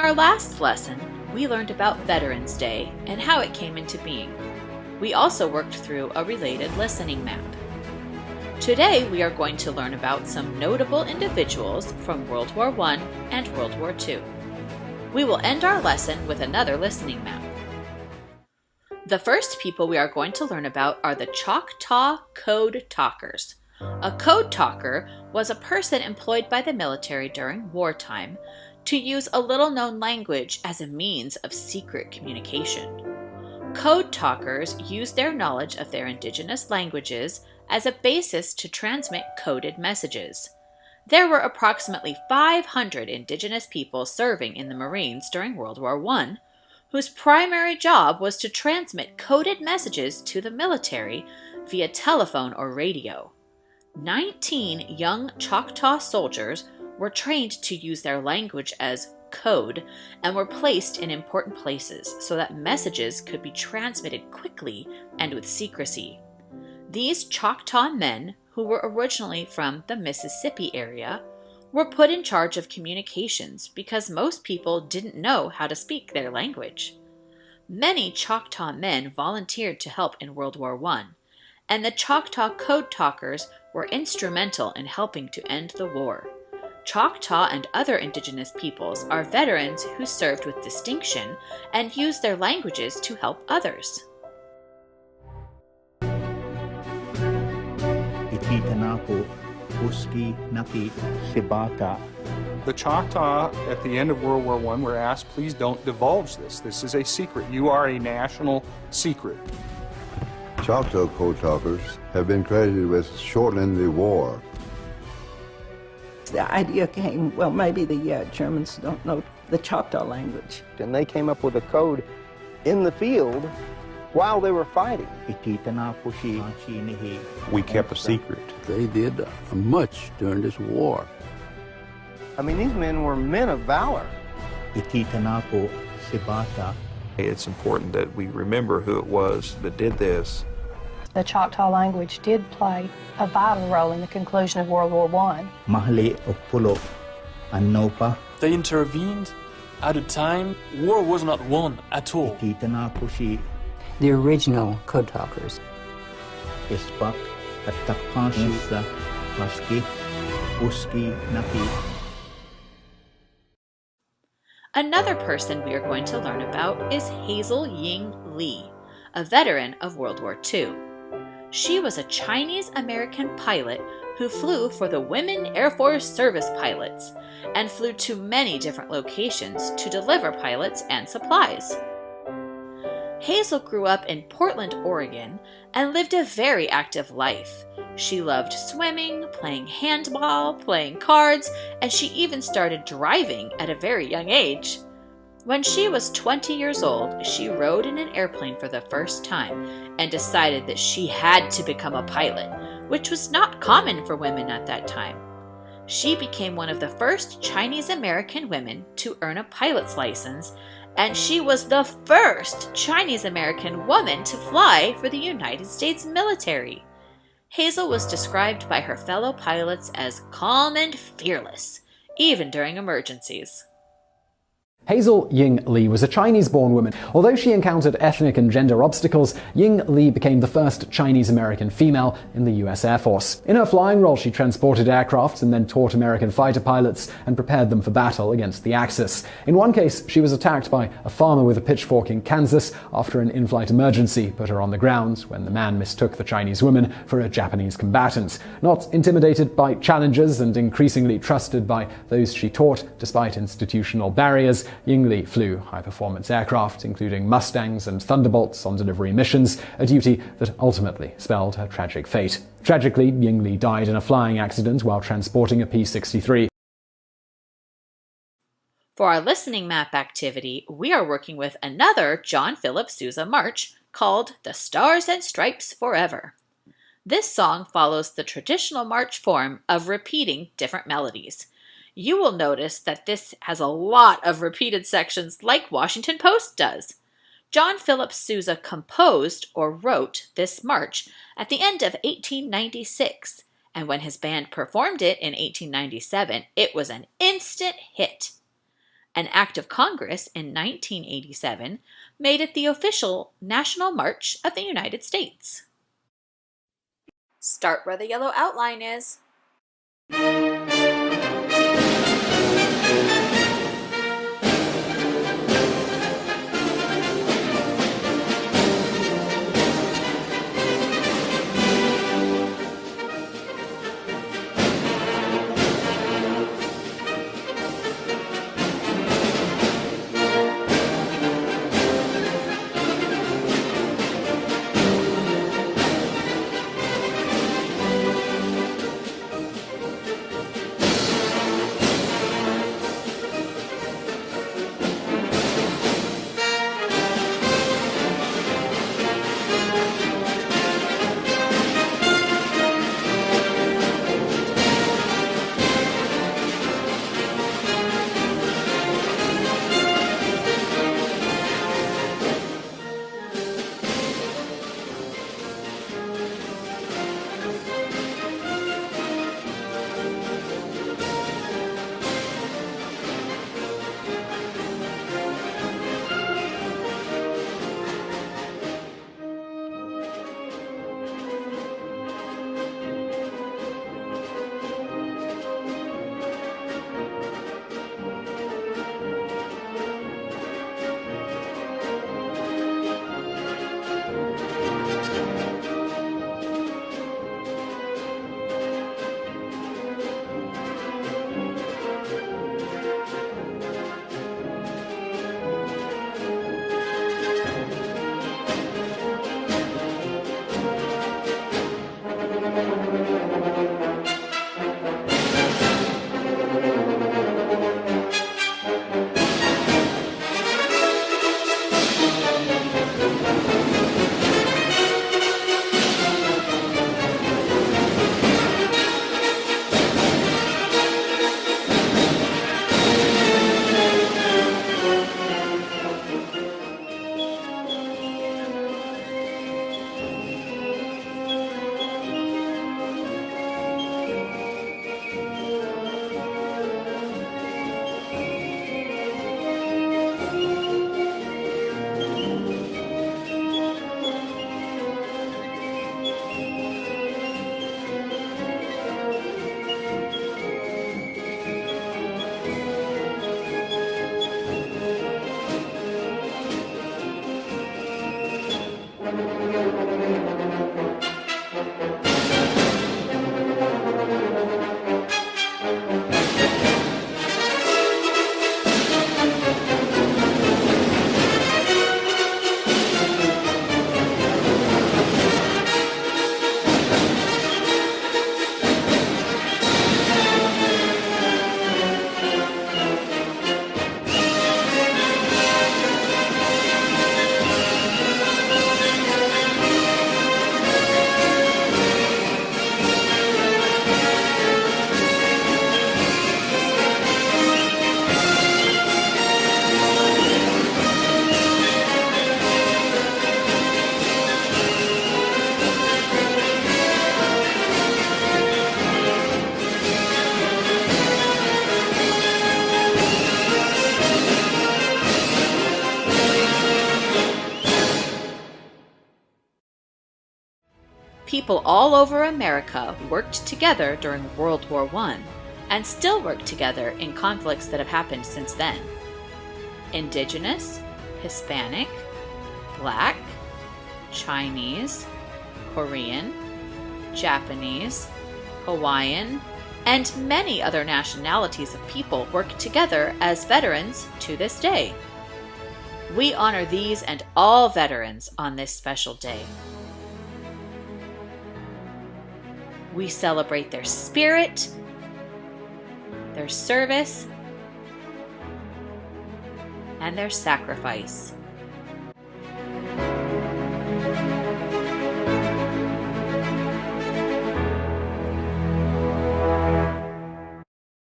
our last lesson, we learned about Veterans Day and how it came into being. We also worked through a related listening map. Today, we are going to learn about some notable individuals from World War I and World War II. We will end our lesson with another listening map. The first people we are going to learn about are the Choctaw Code Talkers. A code talker was a person employed by the military during wartime to use a little-known language as a means of secret communication. Code talkers used their knowledge of their indigenous languages as a basis to transmit coded messages. There were approximately 500 indigenous people serving in the Marines during World War I, whose primary job was to transmit coded messages to the military via telephone or radio. 19 young Choctaw soldiers were trained to use their language as code and were placed in important places so that messages could be transmitted quickly and with secrecy. These Choctaw men, who were originally from the Mississippi area, were put in charge of communications because most people didn't know how to speak their language. Many Choctaw men volunteered to help in World War I, and the Choctaw Code Talkers were instrumental in helping to end the war. Choctaw and other indigenous peoples are veterans who served with distinction and used their languages to help others. The Choctaw at the end of World War I were asked, please don't divulge this. This is a secret. You are a national secret. Choctaw Code Talkers have been credited with shortening the war. The idea came, well, maybe the Germans don't know the Choctaw language. And they came up with a code in the field while they were fighting. We kept a secret. They did much during this war. I mean, these men were men of valor. It's important that we remember who it was that did this. The Choctaw language did play a vital role in the conclusion of World War I. They intervened at a time war was not won at all. The original Code Talkers. Another person we are going to learn about is Hazel Ying, a veteran of World War II. She was a Chinese-American pilot who flew for the Women Air Force Service Pilots and flew to many different locations to deliver pilots and supplies. Hazel grew up in Portland, Oregon, and lived a very active life. She loved swimming, playing handball, playing cards, and she even started driving at a very young age. When she was 20 years old, she rode in an airplane for the first time and decided that she had to become a pilot, which was not common for women at that time. She became one of the first Chinese-American women to earn a pilot's license, and she was the first Chinese-American woman to fly for the United States military. Hazel was described by her fellow pilots as calm and fearless, even during emergencies. Hazel Ying Li was a Chinese-born woman. Although she encountered ethnic and gender obstacles, Ying Li became the first Chinese-American female in the U.S. Air Force. In her flying role, she transported aircraft and then taught American fighter pilots and prepared them for battle against the Axis. In one case, she was attacked by a farmer with a pitchfork in Kansas after an in-flight emergency put her on the ground when the man mistook the Chinese woman for a Japanese combatant. Not intimidated by challenges and increasingly trusted by those she taught despite institutional barriers, Ying Li flew high-performance aircraft, including Mustangs and Thunderbolts, on delivery missions, a duty that ultimately spelled her tragic fate. Tragically, Ying Li died in a flying accident while transporting a P-63. For our listening map activity, we are working with another John Philip Sousa march called The Stars and Stripes Forever. This song follows the traditional march form of repeating different melodies. You will notice that this has a lot of repeated sections like Washington Post does. John Philip Sousa composed or wrote this march at the end of 1896, and when his band performed it in 1897, it was an instant hit. An act of Congress in 1987 made it the official national march of the United States. Start where the yellow outline is. People all over America worked together during World War I and still work together in conflicts that have happened since then. Indigenous, Hispanic, Black, Chinese, Korean, Japanese, Hawaiian, and many other nationalities of people work together as veterans to this day. We honor these and all veterans on this special day. We celebrate their spirit, their service, and their sacrifice.